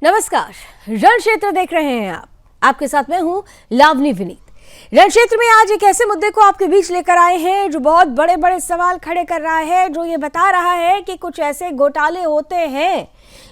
नमस्कार, रण क्षेत्र देख रहे हैं आप। आपके साथ मैं हूं लावनी विनीत। रण क्षेत्र में आज एक ऐसे मुद्दे को आपके बीच लेकर आए हैं जो बहुत बड़े बड़े सवाल खड़े कर रहा है, जो ये बता रहा है कि कुछ ऐसे घोटाले होते हैं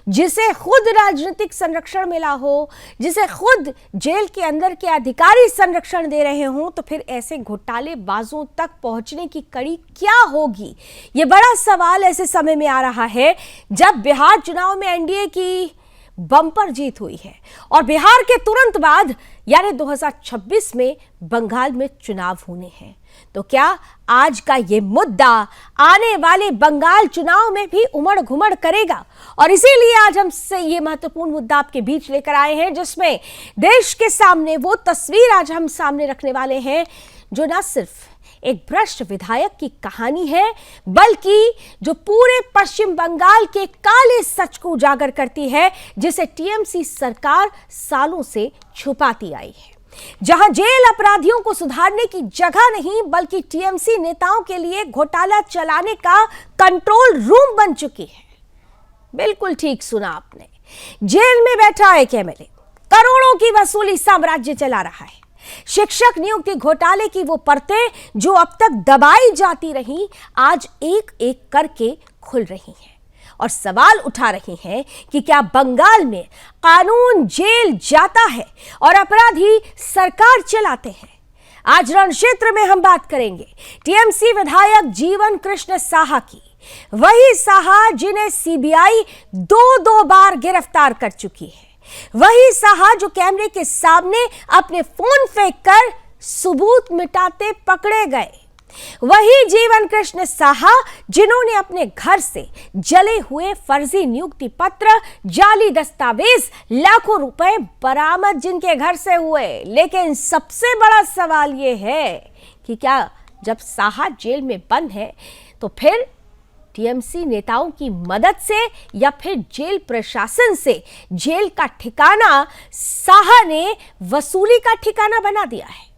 जिसे खुद राजनीतिक संरक्षण मिला हो, जिसे खुद जेल के अंदर के अधिकारी संरक्षण दे रहे हों, तो फिर ऐसे घोटालेबाजों तक पहुंचने की कड़ी क्या होगी? ये बड़ा सवाल ऐसे समय में आ रहा है जब बिहार चुनाव में एनडीए की बम्पर जीत हुई है और बिहार के तुरंत बाद यानी 2026 में बंगाल में चुनाव होने हैं। तो क्या आज का ये मुद्दा आने वाले बंगाल चुनाव में भी उमड़ घुमड़ करेगा? और इसीलिए आज हमसे ये महत्वपूर्ण मुद्दा आपके बीच लेकर आए हैं, जिसमें देश के सामने वो तस्वीर आज हम सामने रखने वाले हैं जो ना सिर्फ एक भ्रष्ट विधायक की कहानी है, बल्कि जो पूरे पश्चिम बंगाल के काले सच को उजागर करती है, जिसे टीएमसी सरकार सालों से छुपाती आई है। जहां जेल अपराधियों को सुधारने की जगह नहीं, बल्कि टीएमसी नेताओं के लिए घोटाला चलाने का कंट्रोल रूम बन चुकी है। बिल्कुल ठीक सुना आपने, जेल में बैठा एक एमएलए करोड़ों की वसूली साम्राज्य चला रहा है। शिक्षक नियुक्ति घोटाले की वो परतें जो अब तक दबाई जाती रहीं, आज एक एक करके खुल रही हैं और सवाल उठा रही हैं कि क्या बंगाल में कानून जेल जाता है और अपराधी सरकार चलाते हैं? आज रण क्षेत्र में हम बात करेंगे टीएमसी विधायक जीवन कृष्ण साहा की, वही साहा जिन्हें सीबीआई दो बार गिरफ्तार कर चुकी है, वही साहा जो कैमरे के सामने अपने फोन फेंक कर सबूत मिटाते पकड़े गए, वही जीवन कृष्ण साहा जिन्होंने अपने घर से जले हुए फर्जी नियुक्ति पत्र, जाली दस्तावेज, लाखों रुपए बरामद जिनके घर से हुए। लेकिन सबसे बड़ा सवाल यह है कि क्या जब साहा जेल में बंद है तो फिर टीएमसी नेताओं की मदद से या फिर जेल प्रशासन से जेल का ठिकाना साहा ने वसूली का ठिकाना बना दिया है।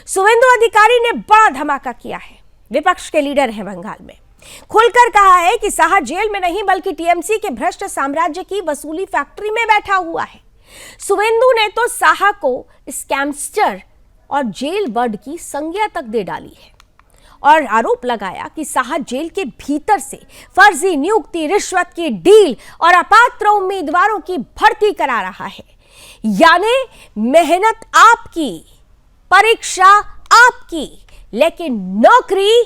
शुवेंदु अधिकारी ने बड़ा धमाका किया है, विपक्ष के लीडर हैं बंगाल में, खुलकर कहा है कि साहा जेल में नहीं बल्कि टीएमसी के भ्रष्ट साम्राज्य की वसूली फैक्ट्री में बैठा हुआ है। शुवेंदु ने तो साहा को स्कैमस्टर और जेल बर्ड की संज्ञा तक दे डाली है और आरोप लगाया कि साहा जेल के भीतर से फर्जी नियुक्ति, रिश्वत की डील और अपात्र उम्मीदवारों की भर्ती करा रहा है। यानी मेहनत आपकी, परीक्षा आपकी, लेकिन नौकरी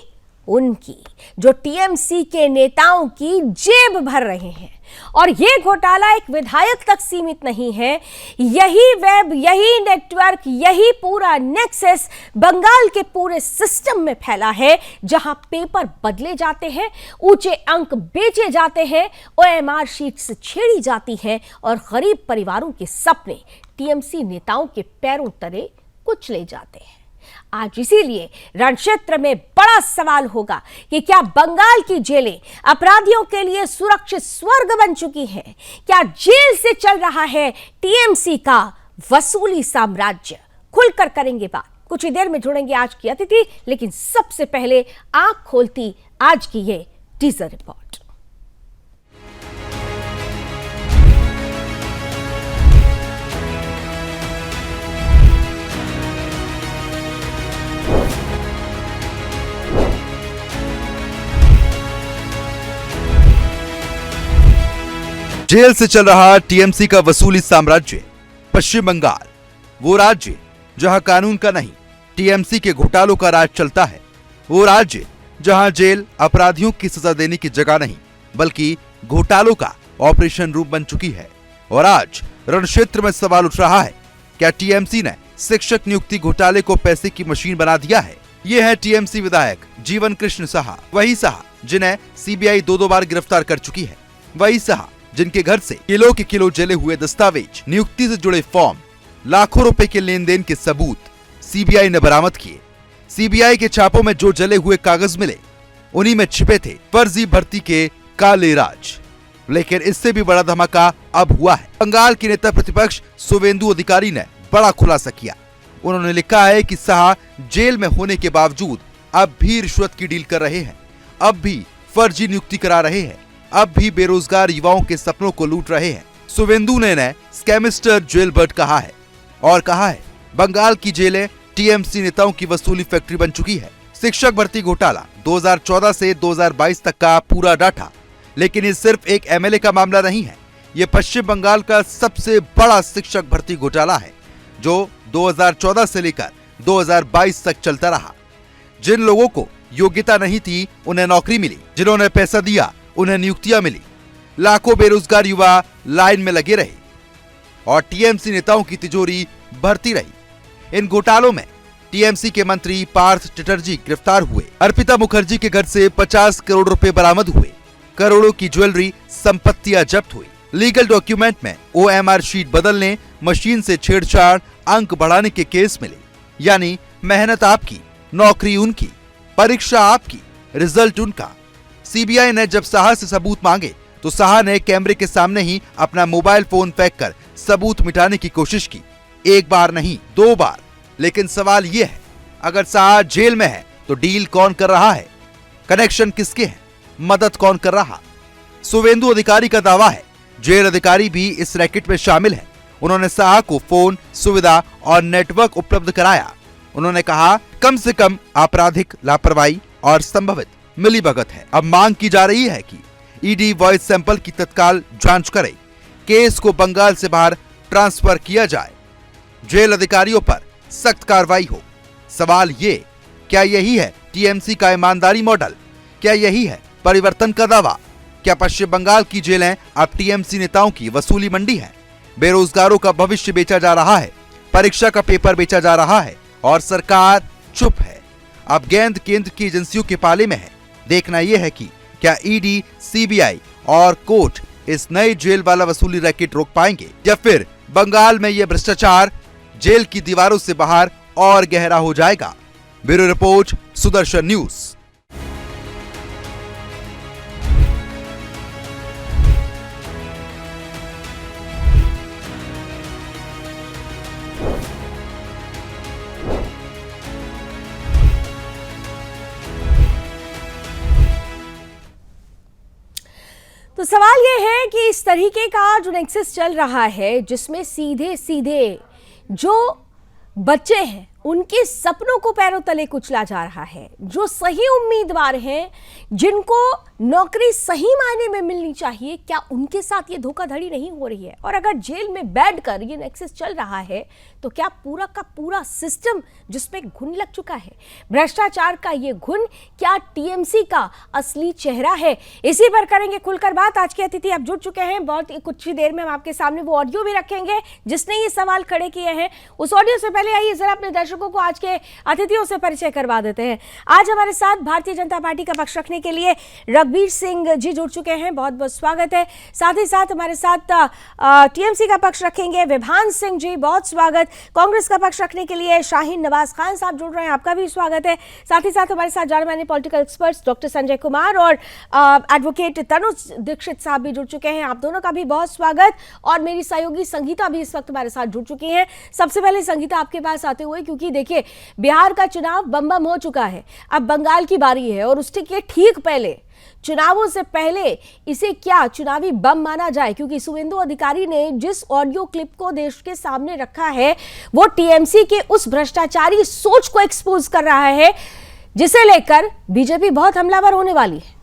उनकी, जो टीएमसी के नेताओं की जेब भर रहे हैं। और यह घोटाला एक विधायक तक सीमित नहीं है, यही वेब, यही नेटवर्क, यही पूरा नेक्सस बंगाल के पूरे सिस्टम में फैला है, जहां पेपर बदले जाते हैं, ऊंचे अंक बेचे जाते हैं, ओएमआर शीट्स छेड़ी जाती है और गरीब परिवारों के सपने टीएमसी नेताओं के पैरों तले कुचले जाते हैं। आज इसीलिए रण क्षेत्र में बड़ा सवाल होगा कि क्या बंगाल की जेलें अपराधियों के लिए सुरक्षित स्वर्ग बन चुकी हैं? क्या जेल से चल रहा है टीएमसी का वसूली साम्राज्य? खुलकर करेंगे बात। कुछ ही देर में जुड़ेंगे आज की अतिथि, लेकिन सबसे पहले आंख खोलती आज की ये टीजर रिपोर्ट। जेल से चल रहा टीएमसी का वसूली साम्राज्य। पश्चिम बंगाल, वो राज्य जहां कानून का नहीं टीएमसी के घोटालों का राज चलता है, वो राज्य जहां जेल अपराधियों की सजा देने की जगह नहीं बल्कि घोटालों का ऑपरेशन रूम बन चुकी है। और आज रण क्षेत्र में सवाल उठ रहा है, क्या टीएमसी ने शिक्षक नियुक्ति घोटाले को पैसे की मशीन बना दिया है? ये है टीएमसी विधायक जीवन कृष्ण साहा, वही साहा जिन्हें सीबीआई दो बार गिरफ्तार कर चुकी है, वही साहा जिनके घर से किलो के किलो जले हुए दस्तावेज, नियुक्ति से जुड़े फॉर्म, लाखों रुपए के लेन देन के सबूत सीबीआई ने बरामद किए। सीबीआई के छापों में जो जले हुए कागज मिले, उन्हीं में छिपे थे फर्जी भर्ती के काले राज। लेकिन इससे भी बड़ा धमाका अब हुआ है। बंगाल के नेता प्रतिपक्ष शुवेंदु अधिकारी ने बड़ा खुलासा किया। उन्होंने लिखा है कि साहा जेल में होने के बावजूद अब भी रिश्वत की डील कर रहे हैं, अब भी फर्जी नियुक्ति करा रहे हैं, अब भी बेरोजगार युवाओं के सपनों को लूट रहे हैं। सुवेंदु ने इन्हें स्कैमिस्टर जेलबर्ड कहा है और कहा है बंगाल की जेलें टीएमसी नेताओं की वसूली फैक्ट्री बन चुकी है। शिक्षक भर्ती घोटाला 2014 से 2022 तक का पूरा डाटा, लेकिन ये सिर्फ एक एमएलए का मामला नहीं है। ये पश्चिम बंगाल का सबसे बड़ा शिक्षक भर्ती घोटाला है जो 2014 से लेकर 2022 तक चलता रहा। जिन लोगों को योग्यता नहीं थी उन्हें नौकरी मिली, जिन्होंने पैसा दिया उन्हें नियुक्तियां मिली। लाखों बेरोजगार युवा लाइन में लगे रहे और टीएमसी नेताओं की तिजोरी भरती रही। इन घोटालों में टीएमसी के मंत्री पार्थ चटर्जी गिरफ्तार हुए। अर्पिता मुखर्जी के घर से 50 करोड़ रुपए बरामद हुए। करोड़ों की ज्वेलरी, संपत्तियां जब्त हुई। लीगल डॉक्यूमेंट में ओएमआर शीट बदलने, मशीन से छेड़छाड़, अंक बढ़ाने के केस मिले। यानी मेहनत आपकी, नौकरी उनकी, परीक्षा आपकी, रिजल्ट उनका। सीबीआई ने जब साहा से सबूत मांगे तो साहा ने कैमरे के सामने ही अपना मोबाइल फोन फेंक कर सबूत मिटाने की कोशिश की। एक बार नहीं, 2 बार। लेकिन सवाल यह है, अगर साहा जेल में है तो डील कौन कर रहा है? कनेक्शन किसके हैं? मदद कौन कर रहा? सुवेंदु अधिकारी का दावा है जेल अधिकारी भी इस रैकेट में शामिल है। उन्होंने साहा को फोन, सुविधा और नेटवर्क उपलब्ध कराया। उन्होंने कहा कम से कम आपराधिक लापरवाही और संभवित मिलीभगत है। अब मांग की जा रही है कि ईडी वॉइस सैंपल की तत्काल जांच करे, केस को बंगाल से बाहर ट्रांसफर किया जाए, जेल अधिकारियों पर सख्त कार्रवाई हो। सवाल ये, क्या यही है टीएमसी का ईमानदारी मॉडल? क्या यही है परिवर्तन का दावा? क्या पश्चिम बंगाल की जेलें अब टीएमसी नेताओं की वसूली मंडी है? बेरोजगारों का भविष्य बेचा जा रहा है, परीक्षा का पेपर बेचा जा रहा है और सरकार चुप है। अब गेंद केंद्र की एजेंसियों के पाले में है। देखना यह है कि क्या ईडी, सीबीआई और कोर्ट इस नए जेल वाला वसूली रैकेट रोक पाएंगे या फिर बंगाल में यह भ्रष्टाचार जेल की दीवारों से बाहर और गहरा हो जाएगा। Bureau report, Sudarshan news. तो सवाल ये है कि इस तरीके का जो नेक्सस चल रहा है जिसमें सीधे सीधे जो बच्चे हैं उनके सपनों को पैरों तले कुचला जा रहा है, जो सही उम्मीदवार हैं जिनको नौकरी सही मायने में मिलनी चाहिए, क्या उनके साथ ये धोखाधड़ी नहीं हो रही है? और अगर जेल में बैठकर ये नेक्सस चल रहा है तो क्या पूरा का पूरा सिस्टम जिसमें घुन लग चुका है, भ्रष्टाचार का ये घुन, क्या टीएमसी का असली चेहरा है? इसी पर करेंगे खुलकर बात। आज के अतिथि आप जुड़ चुके हैं, बहुत कुछ ही देर में हम आपके सामने वो ऑडियो भी रखेंगे जिसने ये सवाल खड़े किए हैं। उस ऑडियो से पहले आइए जरा अपने दर्शकों को आज के अतिथियों से परिचय करवा देते हैं। आज हमारे साथ भारतीय जनता पार्टी का पक्ष रखने के लिए रघुवीर सिंह जी जुड़ चुके हैं, बहुत बहुत स्वागत है। साथ ही साथ हमारे साथ टीएमसी का पक्ष रखेंगे विभान सिंह जी, बहुत स्वागत। कांग्रेस का पक्ष रखने के लिए शाहीन नवाज खान साहब जुड़ रहे हैं, आपका भी स्वागत है। साथ ही साथ हमारे साथ जाने माने political experts doctor Sanjay Kumar और एडवोकेट तनुज दीक्षित साहब भी जुड़ चुके हैं, आप दोनों का भी बहुत स्वागत। और मेरी सहयोगी संगीता भी इस वक्त हमारे साथ जुड़ चुकी हैं। सबसे पहले संगीता आपके पास आते हुए, क्योंकि देखिए बिहार का चुनाव बम बम हो चुका है, अब बंगाल की बारी है और उसके ठीक पहले, चुनावों से पहले इसे क्या चुनावी बम माना जाए? क्योंकि सुवेंदु अधिकारी ने जिस ऑडियो क्लिप को देश के सामने रखा है वो टीएमसी के उस भ्रष्टाचारी सोच को एक्सपोज कर रहा है जिसे लेकर बीजेपी बहुत हमलावर होने वाली है।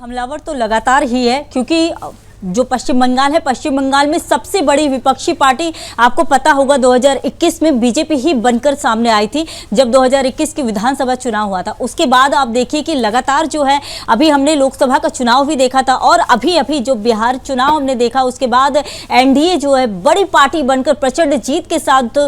हमलावर तो लगातार ही है, क्योंकि जो पश्चिम बंगाल है, पश्चिम बंगाल में सबसे बड़ी विपक्षी पार्टी आपको पता होगा 2021 में बीजेपी ही बनकर सामने आई थी जब 2021 की विधानसभा चुनाव हुआ था। उसके बाद आप देखिए कि लगातार जो है, अभी हमने लोकसभा का चुनाव भी देखा था और अभी जो बिहार चुनाव हमने देखा, उसके बाद एनडीए जो है बड़ी पार्टी बनकर प्रचंड जीत के साथ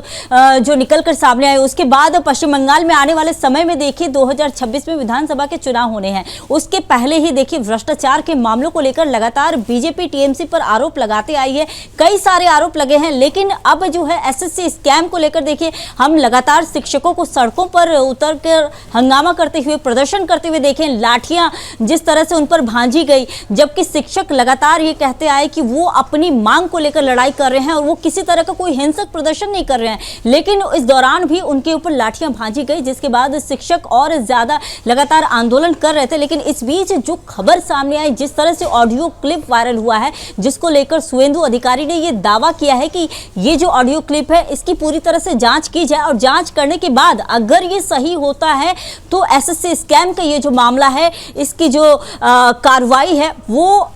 जो निकल कर सामने आए। उसके बाद पश्चिम बंगाल में आने वाले समय में देखिए 2026 में विधानसभा के चुनाव होने हैं, उसके पहले ही देखिए भ्रष्टाचार के मामलों को लेकर लगातार बीजेपी टीएमसी पर आरोप लगाते आई है। कई सारे आरोप लगे हैं, लेकिन अब जो है एसएससी स्कैम को लेकर देखिए हम लगातार शिक्षकों को सड़कों पर उतरकर हंगामा करते हुए, प्रदर्शन करते हुए देखें, लाठियां जिस तरह से उन पर भांजी गई, जबकि शिक्षक लगातार ये कहते आए कि वो अपनी मांग को लेकर लड़ाई कर रहे हैं और वो किसी तरह का कोई हिंसक प्रदर्शन नहीं कर रहे हैं, लेकिन इस दौरान भी उनके ऊपर लाठियां भांजी गई, जिसके बाद शिक्षक और ज्यादा लगातार आंदोलन कर रहे थे। लेकिन इस बीच जो खबर सामने आई, जिस तरह से ऑडियो क्लिप वायरल हुआ हुआ है, जिसको लेकर शुभेंदु अधिकारी ने ये दावा किया है कि ये जो ऑडियो क्लिप है इसकी पूरी तरह से जांच की जाए और जांच करने के बाद अगर ये सही होता है तो एसएससी स्कैम का ये जो मामला है इसकी जो कार्रवाई है वो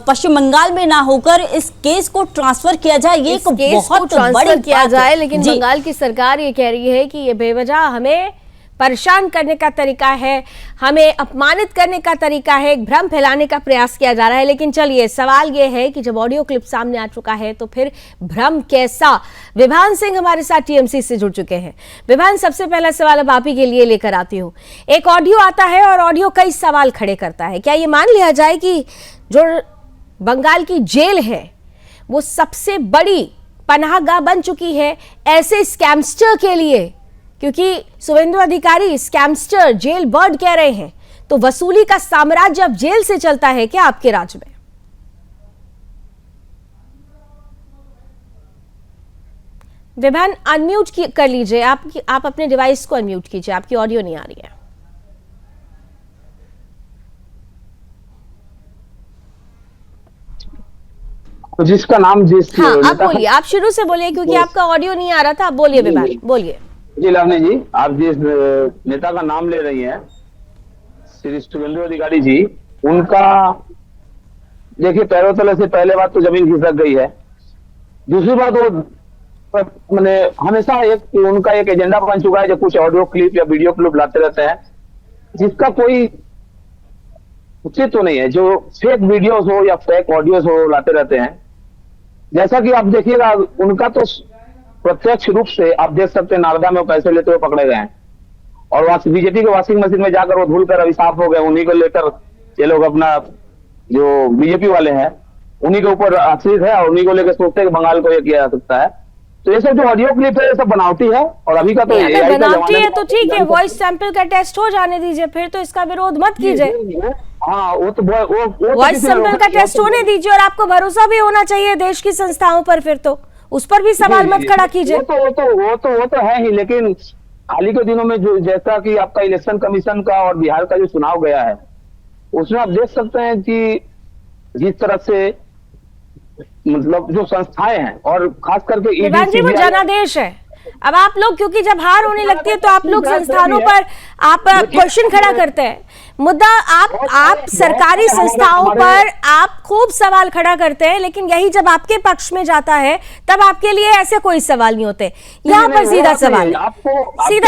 पश्चिम बंगाल में ना होकर इस केस को ट्रांसफर किया जाए। ये एक बहुत बड़ी किया जाए, लेकिन बंगाल की सरकार ये कह रही है कि ये बेवजह हमें परेशान करने का तरीका है, हमें अपमानित करने का तरीका है, एक भ्रम फैलाने का प्रयास किया जा रहा है। लेकिन चलिए, सवाल ये है कि जब ऑडियो क्लिप सामने आ चुका है तो फिर भ्रम कैसा। विभान सिंह हमारे साथ टीएमसी से जुड़ चुके हैं। विभान, सबसे पहला सवाल अब आप ही के लिए लेकर आती हूँ। एक ऑडियो आता है और ऑडियो कई सवाल खड़े करता है। क्या ये मान लिया जाए कि जो बंगाल की जेल है वो सबसे बड़ी पनाहगाह बन चुकी है ऐसे स्कैमस्टर के लिए? क्योंकि शुभेंदु अधिकारी स्कैमस्टर जेल बर्ड कह रहे हैं, तो वसूली का साम्राज्य अब जेल से चलता है क्या आपके राज्य में? विभान, अनम्यूट कर लीजिए, आप अपने डिवाइस को अनम्यूट कीजिए, आपकी ऑडियो नहीं आ रही है। तो जिसका नाम हाँ, आप बोलिए, आप शुरू से बोलिए क्योंकि आपका ऑडियो नहीं आ रहा था। आप बोलिए विभान, बोलिए। जी लावनी जी, आप जिस नेता का नाम ले रही हैं श्री शुभेंदु अधिकारी जी, उनका देखिए पैरों तले से पहले बात तो जमीन खिसक गई है। दूसरी बात वो मैंने हमेशा उनका एक एजेंडा बन चुका है जो कुछ ऑडियो क्लिप या वीडियो क्लिप लाते रहते हैं जिसका कोई उचित तो नहीं है, जो फेक वीडियोस हो या फेक ऑडियोस हो लाते रहते हैं। जैसा कि आप देखिएगा, उनका तो प्रत्यक्ष रूप से आप देख सकते हैं नालंदा में वो पैसे लेते हुए पकड़े गए हैं और बीजेपी के वॉशिंग मशीन में जाकर वो धुल कर अभी साफ हो गए। उन्हीं को लेकर ये लोग अपना जो बीजेपी वाले हैं उन्हीं के ऊपर आश्रित है और उन्हीं को लेकर सोचते हैं कि बंगाल को ये किया जा सकता है। तो ये सब जो ऑडियो क्लिप है ये सब बनावटी है और अभी का तो बनावटी है तो ठीक है, वॉइस सैंपल का टेस्ट हो जाने दीजिए, फिर तो इसका विरोध मत कीजिए। हाँ, वो वॉइस सैंपल का टेस्ट होने दीजिए और आपको भरोसा भी होना चाहिए देश की संस्थाओं पर, फिर तो उस पर भी सवाल मत खड़ा कीजिए। वो तो है ही, लेकिन हाल ही के दिनों में जो जैसा कि आपका इलेक्शन कमीशन का और बिहार का जो चुनाव गया है उसमें आप देख सकते हैं कि जिस तरह से मतलब जो संस्थाएं हैं और खास करके विभान जी, वो जनादेश है। अब आप लोग, क्योंकि जब हार होने लगती है तो आप लोग संस्थानों पर आप क्वेश्चन खड़ा करते हैं। मुद्दा आप सरकारी संस्थाओं पर आप खूब सवाल खड़ा करते हैं, लेकिन यही जब आपके पक्ष में जाता है तब आपके लिए ऐसे कोई सवाल नहीं होते। यहाँ पर सीधा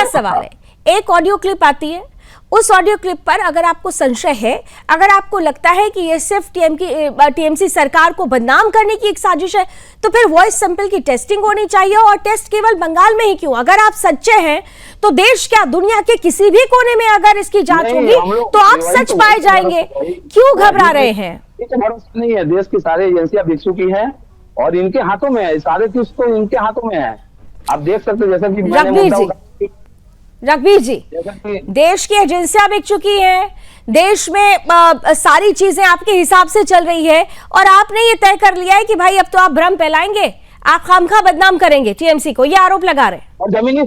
सवाल है, एक ऑडियो क्लिप आती है, उस ऑडियो क्लिप पर अगर आपको संशय है, अगर आपको लगता है कि ये सिर्फ टीएमसी सरकार को बदनाम करने की एक साजिश है, तो फिर वॉइस सैंपल की टेस्टिंग होनी चाहिए और टेस्ट केवल बंगाल में ही क्यों? अगर आप सच्चे हैं तो देश क्या दुनिया के किसी भी कोने में अगर इसकी जांच होगी तो आप सच पाए जाएंगे। क्यों घबरा रहे हैं? भरोसा नहीं है, देश की सारी एजेंसियां बिक चुकी हैं और इनके हाथों में है, सारे चीज तो इनके हाथों में है। आप देख सकते हैं जैसा कि रघुवीर जी, देश की एजेंसियां बिक चुकी हैं, देश में सारी चीजें आपके हिसाब से चल रही है और आपने ये तय कर लिया है कि भाई अब तो आप भ्रम फैलाएंगे, आप खामखा बदनाम करेंगे टीएमसी को, ये आरोप लगा रहे हैं। और जमीनी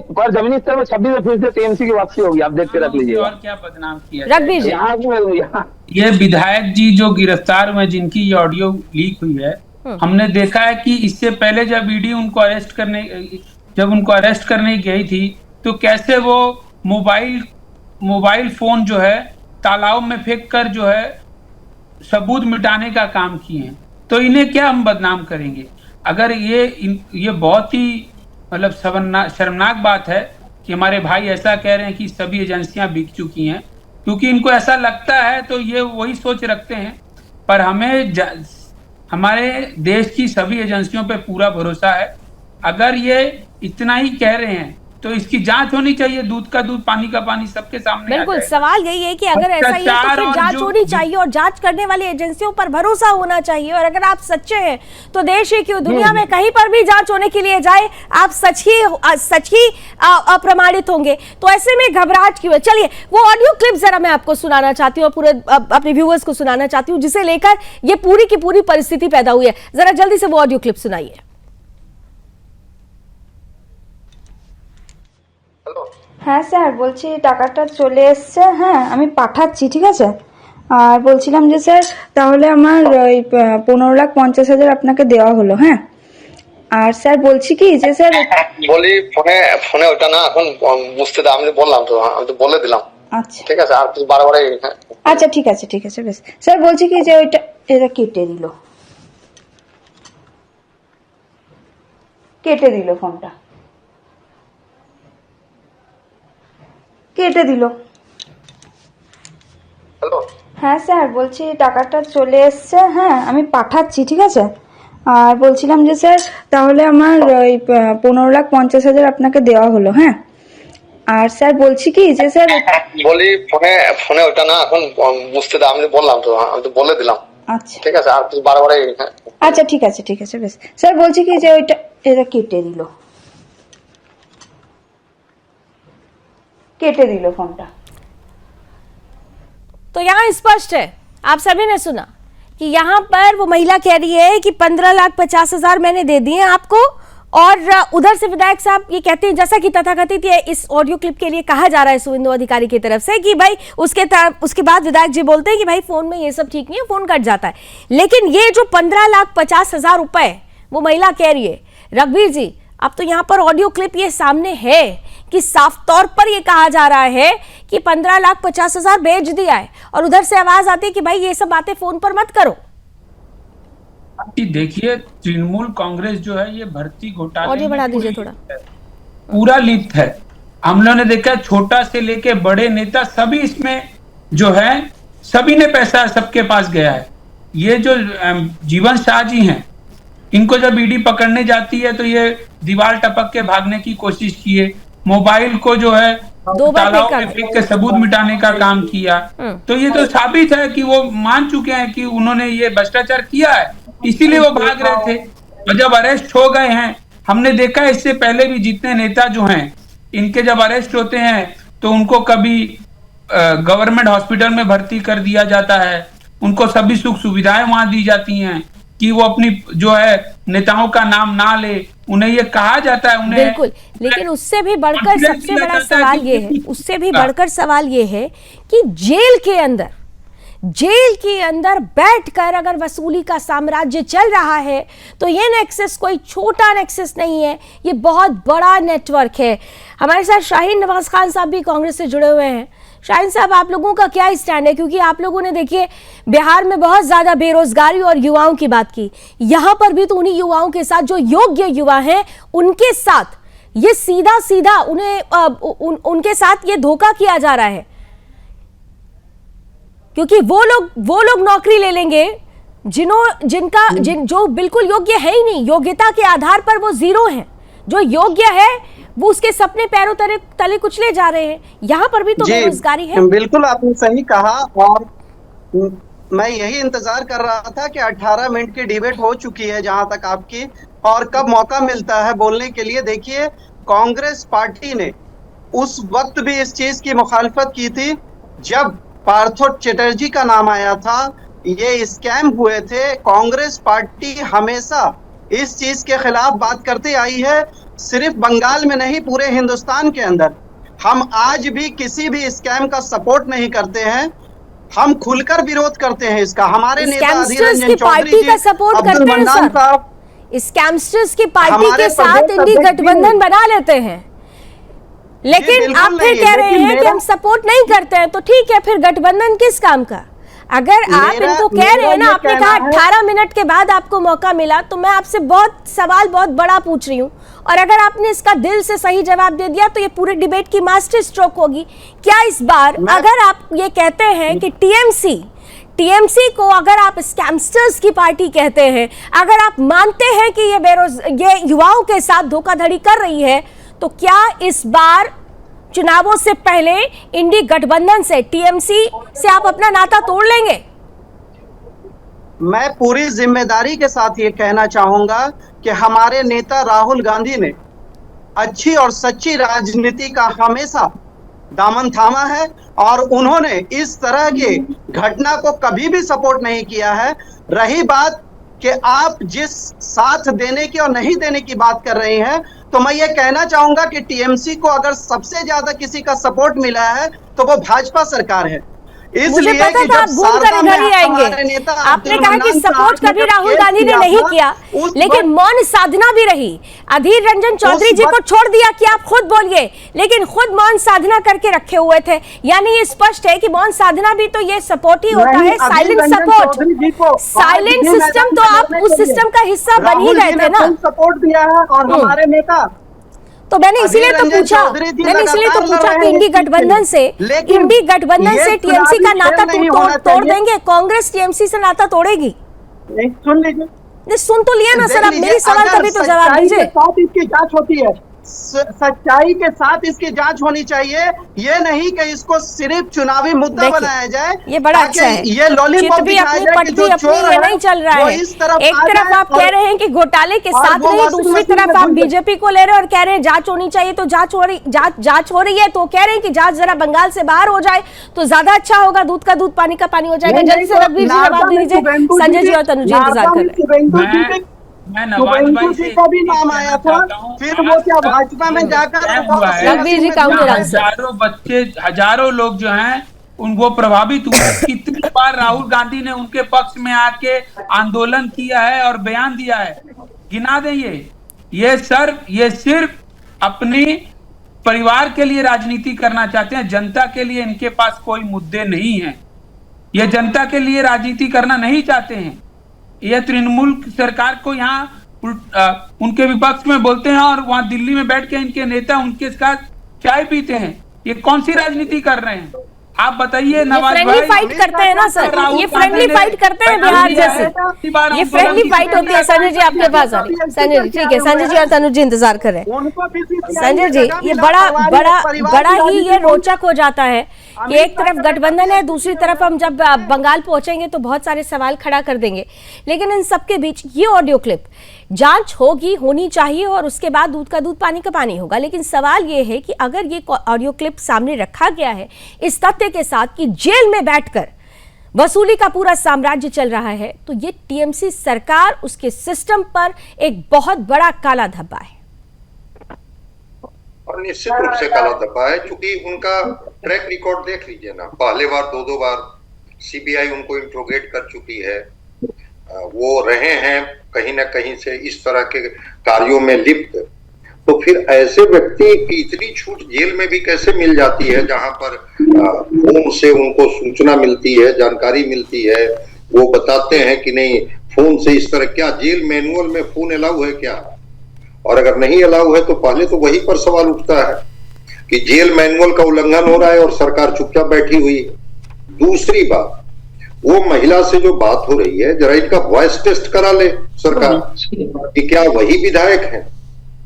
स्तर में 26 में फिर से टीएमसी की वापसी होगी, आप देख के रख लीजिए। और क्या बदनाम किया रघुवीर जी, ये विधायक जी जो गिरफ्तार हुए जिनकी ये ऑडियो लीक हुई है, हमने देखा है कि इससे पहले जब ईडी उनको अरेस्ट करने गई थी तो कैसे वो मोबाइल फोन जो है तालाब में फेंक कर जो है सबूत मिटाने का काम किए हैं। तो इन्हें क्या हम बदनाम करेंगे? अगर ये बहुत ही मतलब शर्मनाक बात है कि हमारे भाई ऐसा कह रहे हैं कि सभी एजेंसियां बिक चुकी हैं, क्योंकि इनको ऐसा लगता है तो ये वही सोच रखते हैं। पर हमें हमारे देश की सभी एजेंसियों पे पूरा भरोसा है। अगर ये इतना ही कह रहे हैं तो इसकी जांच होनी चाहिए, दूध का दूध पानी का पानी सबके सामने। बिल्कुल, सवाल यही है कि अगर ऐसा ही है तो फिर जांच होनी चाहिए और जांच करने वाली एजेंसियों पर भरोसा होना चाहिए। और अगर आप सच्चे हैं तो देश ही क्यों, दुनिया में कहीं पर भी जांच होने के लिए जाए आप सच ही अप्रमाणित होंगे। तो ऐसे में घबराहट क्यों है? चलिए वो ऑडियो क्लिप जरा मैं आपको सुनाना चाहती हूँ, पूरे अपने व्यूअर्स को सुनाना चाहती हूँ, जिसे लेकर ये पूरी की पूरी परिस्थिति पैदा हुई है। जरा जल्दी से वो ऑडियो क्लिप सुनाइए। হ্যাঁ স্যার, বলছি টাকাটা চলে এসছে। হ্যাঁ, আমি পাঠাচ্ছি, ঠিক আছে? আর বলছিলাম যে স্যার তাহলে আমার ওই 15,50,000 আপনাকে দেওয়া হলো, হ্যাঁ। আর স্যার বলছি কি যে স্যার বলি ফোনে ফোনে ওটা না এখন বুঝতে দাও, আমি তো বললাম, তো আমি তো বলে দিলাম। আচ্ছা ঠিক আছে, আর বারবার আচ্ছা ঠিক আছে বেশ। স্যার বলছি কি যে ওইটা এটা কেটে দিল ফোনটা কেটে দিল। হ্যালো, হ্যাঁ স্যার বলছি টাকাটা চলে এসছে, হ্যাঁ আমি পাঠাচ্ছি, ঠিক আছে। আর বলছিলাম যে স্যার তাহলে আমার ওই 15,50,000 আপনাকে দেওয়া হলো, হ্যাঁ। আর স্যার বলছি কি যে স্যার বলি ফোনে ফোনে ওটা না এখন বুঝতে দাও, আমি তো বললাম, তো আমি তো বলে দিলাম। আচ্ছা ঠিক আছে, আর বারবার আচ্ছা ঠিক আছে বেশ। স্যার বলছি কি যে ওইটা এটা কেটে দিল ফোনটা। तो यहाँ स्पष्ट है, आप सभी ने सुना कि यहाँ पर वो महिला कह रही है कि 15,50,000 मैंने दे दिए आपको, और उधर से विधायक साहब ये कहते हैं, जैसा कि तथाकथित ये इस ऑडियो क्लिप के लिए कहा जा रहा है सुवेंदु अधिकारी की तरफ से, कि भाई उसके बाद विधायक जी बोलते हैं कि भाई फोन में ये सब ठीक नहीं है, फोन कट जाता है। लेकिन ये जो 15,50,000 रुपए वो महिला कह रही है, रघुवीर जी अब तो यहाँ पर ऑडियो क्लिप ये सामने है कि साफ तौर पर ये कहा जा रहा है कि 15,50,000 भेज दिया है, और उधर से आवाज आती है कि भाई ये सब बातें फोन पर मत करो। देखिए, तृणमूल कांग्रेस जो है ये भर्ती घोटाले ऑडियो बढ़ा दीजिए थोड़ा। पूरा लिप्त है। हम लोगों ने देखा छोटा से लेके बड़े नेता सभी इसमें जो है, सभी ने पैसा सबके पास गया है। ये जो जीवन शाह जी हैं, इनको जब ईडी पकड़ने जाती है तो ये दीवार टपक के भागने की कोशिश किए, मोबाइल को जो है तालाब में फेंक के सबूत मिटाने का काम किया। तो ये तो साबित है कि वो मान चुके हैं कि उन्होंने ये भ्रष्टाचार किया है, इसीलिए वो भाग रहे थे। और जब अरेस्ट हो गए हैं, हमने देखा है इससे पहले भी जितने नेता जो हैं, इनके जब अरेस्ट होते हैं तो उनको कभी गवर्नमेंट हॉस्पिटल में भर्ती कर दिया जाता है, उनको सभी सुख सुविधाएं वहां दी जाती हैं कि वो अपनी जो है नेताओं का नाम ना ले, उन्हें ये कहा जाता है उन्हें। बिल्कुल, लेकिन उससे भी बढ़कर सबसे बड़ा सवाल ये है, उससे भी बढ़कर सवाल ये है कि जेल के अंदर बैठकर अगर वसूली का साम्राज्य चल रहा है तो ये नेक्सस कोई छोटा नेक्सस नहीं है, ये बहुत बड़ा नेटवर्क है। हमारे साथ शाहीन नवाज खान साहब भी कांग्रेस से जुड़े हुए हैं। शाहीन साहब, आप लोगों का क्या स्टैंड है? क्योंकि आप लोगों ने देखिए बिहार में बहुत ज्यादा बेरोजगारी और युवाओं की बात की, यहां पर भी तो उन्हीं युवाओं के साथ जो योग्य युवा हैं उनके साथ ये सीधा उन्हें उनके साथ ये धोखा किया जा रहा है, क्योंकि वो लोग नौकरी ले लेंगे जो बिल्कुल योग्य है ही नहीं, योग्यता के आधार पर वो जीरो हैं। जो योग्य है वो उसके सपने पैरों तले कुचले जा रहे हैं। यहाँ पर भी तो बेरोजगारी है। बिल्कुल आपने सही कहा, और मैं यही इंतजार कर रहा था कि 18 मिनट की डिबेट हो चुकी है जहां तक आपकी, और कब मौका मिलता है बोलने के लिए। देखिए, कांग्रेस पार्टी ने उस वक्त भी इस चीज की मुखालफत की थी जब पार्थो चटर्जी का नाम आया था, ये स्कैम हुए थे। कांग्रेस पार्टी हमेशा इस चीज के खिलाफ बात करती आई है, सिर्फ बंगाल में नहीं पूरे हिंदुस्तान के अंदर। हम आज भी किसी भी स्कैम का सपोर्ट नहीं करते हैं, हम खुलकर विरोध करते हैं इसका। हमारे नेता अधीर रंजन चौधरी जी, अब्दुल मन्नान साहब स्कैमस्टर्स की पार्टी के साथ इंडी गठबंधन बना लेते हैं, लेकिन आप फिर कह रहे हैं कि हम सपोर्ट नहीं करते हैं। तो ठीक है, फिर गठबंधन किस काम का? अगर आप इनको कह रहे हैं ना, आपने कहा 18 मिनट के बाद आपको मौका मिला, तो मैं आपसे सवाल बहुत बड़ा पूछ रही हूँ, और अगर आपने इसका दिल से सही जवाब दे दिया तो ये पूरे डिबेट की मास्टर स्ट्रोक होगी। क्या इस बार अगर आप ये कहते हैं कि टीएमसी को अगर आप स्कैमस्टर्स की पार्टी कहते हैं, अगर आप मानते हैं कि ये युवाओं के साथ धोखाधड़ी कर रही है, तो क्या इस बार चुनावों से पहले इंडी गठबंधन से, टीएमसी से आप अपना नाता तोड़ लेंगे? मैं पूरी जिम्मेदारी के साथ ये कहना चाहूंगा कि हमारे नेता राहुल गांधी ने अच्छी और सच्ची राजनीति का हमेशा दामन थामा है, और उन्होंने इस तरह की घटना को कभी भी सपोर्ट नहीं किया है। रही बात कि आप जिस साथ देने की और नहीं देने की बात कर रहे हैं, तो मैं ये कहना चाहूंगा कि टीएमसी को अगर सबसे ज्यादा किसी का सपोर्ट मिला है तो वो भाजपा सरकार है। मुझे पता था आप घूम कर इधर ही आएंगे। आपने कहा कि सपोर्ट कभी राहुल गांधी ने नहीं किया, लेकिन मौन साधना भी रही। अधीर रंजन चौधरी जी को छोड़ दिया कि आप खुद बोलिए, लेकिन खुद मौन साधना करके रखे हुए थे। यानी ये स्पष्ट है कि मौन साधना भी तो ये सपोर्ट ही होता है, साइलेंट सपोर्ट। साइलेंट सिस्टम तो आप उस सिस्टम का हिस्सा बन ही गए थे ना। सपोर्ट दिया है और हमारे नेता, तो मैंने इसीलिए तो पूछा कि इंडी गठबंधन से टीएमसी का नाता तोड़ देंगे, कांग्रेस टीएमसी से नाता तोड़ेगी। सुन लीजिए, सुन तो लिया ना सर, अब मेरी सवाल का भी तो जवाब दीजिए। इसकी जांच होती है, सच्चाई के साथ इसकी जांच होनी चाहिए, ये नहीं कि इसको सिर्फ चुनावी मुद्दा बनाया जाए। ये बड़ा अच्छा है, ये लॉलीपॉप भी अपनी पट भी अपनी ये नहीं चल रहा है। एक तरफ आप कह रहे हैं कि घोटाले के साथ नहीं, दूसरी तरफ आप बीजेपी को ले रहे हैं और कह रहे हैं जांच होनी चाहिए। तो जांच हो रही है तो कह रहे हैं कि जांच जरा बंगाल से बाहर हो जाए तो ज्यादा अच्छा होगा, दूध का दूध पानी का पानी हो जाएगा। जल्दी से रघुवीर जी जवाब दे दीजिए, संजय जी और तनुज जी इंतजार कर रहे हैं। मैं नवाज भाई से का भी नाम आया था, फिर वो क्या भाजपा में जाकर रघुवीर जी काउंटर आंसर। हजारों बच्चे, हजारों लोग जो हैं उनको प्रभावित हुए। कितनी बार राहुल गांधी ने उनके पक्ष में आके आंदोलन किया है और बयान दिया है, गिना दें। ये सिर्फ अपनी परिवार के लिए राजनीति करना चाहते हैं, जनता के लिए इनके पास कोई मुद्दे नहीं है। ये जनता के लिए राजनीति करना नहीं चाहते हैं। ये तृणमूल सरकार को यहाँ उनके विपक्ष में बोलते हैं और वहां दिल्ली में बैठ के इनके नेता उनके साथ चाय पीते हैं। ये कौन सी राजनीति कर रहे हैं आप बताइए? नवाज भाई फाइट करते हैं ना सर, ये फ्रेंडली फाइट करते हैं बिहार जैसे, ये फ्रेंडली फाइट होती है। संजय जी आपके पास आ रही है। संजय जी ठीक है, संजय जी और तनुज जी इंतजार कर रहे हैं। संजय जी ये बड़ा ही ये रोचक हो जाता है कि एक तरफ गठबंधन है, दूसरी तरफ हम जब बंगाल पहुंचेंगे तो बहुत सारे सवाल खड़ा कर देंगे। लेकिन इन सबके बीच ये ऑडियो क्लिप, जांच होनी चाहिए और उसके बाद दूध का दूध पानी का पानी होगा। लेकिन सवाल ये है कि अगर ये ऑडियो क्लिप सामने रखा गया है इस तथ्य के साथ कि जेल में बैठकर वसूली का पूरा साम्राज्य चल रहा है, तो ये टीएमसी सरकार, उसके सिस्टम पर एक बहुत बड़ा काला धब्बा है। और निश्चित रूप से काला धब्बा है, क्योंकि उनका ट्रैक रिकॉर्ड देख लीजिए ना। पहले बार दो बार सीबीआई उनको इंट्रोगेट कर चुकी है, वो रहे हैं कहीं ना कहीं से इस तरह के कार्यों में लिप्त। तो फिर ऐसे व्यक्ति की इतनी छूट जेल में भी कैसे मिल जाती है, जहां पर फोन से उनको सूचना मिलती है, जानकारी मिलती है, वो बताते हैं कि नहीं फोन से इस तरह। क्या जेल मैनुअल में फोन अलाउ है क्या? और अगर नहीं अलाउ है तो पहले तो वहीं पर सवाल उठता है कि जेल मैनुअल का उल्लंघन हो रहा है और सरकार चुपचाप बैठी हुई है। दूसरी बात, वो महिला से जो बात हो रही है, जरा इनका वॉइस टेस्ट करा ले सरकार कि क्या वही विधायक हैं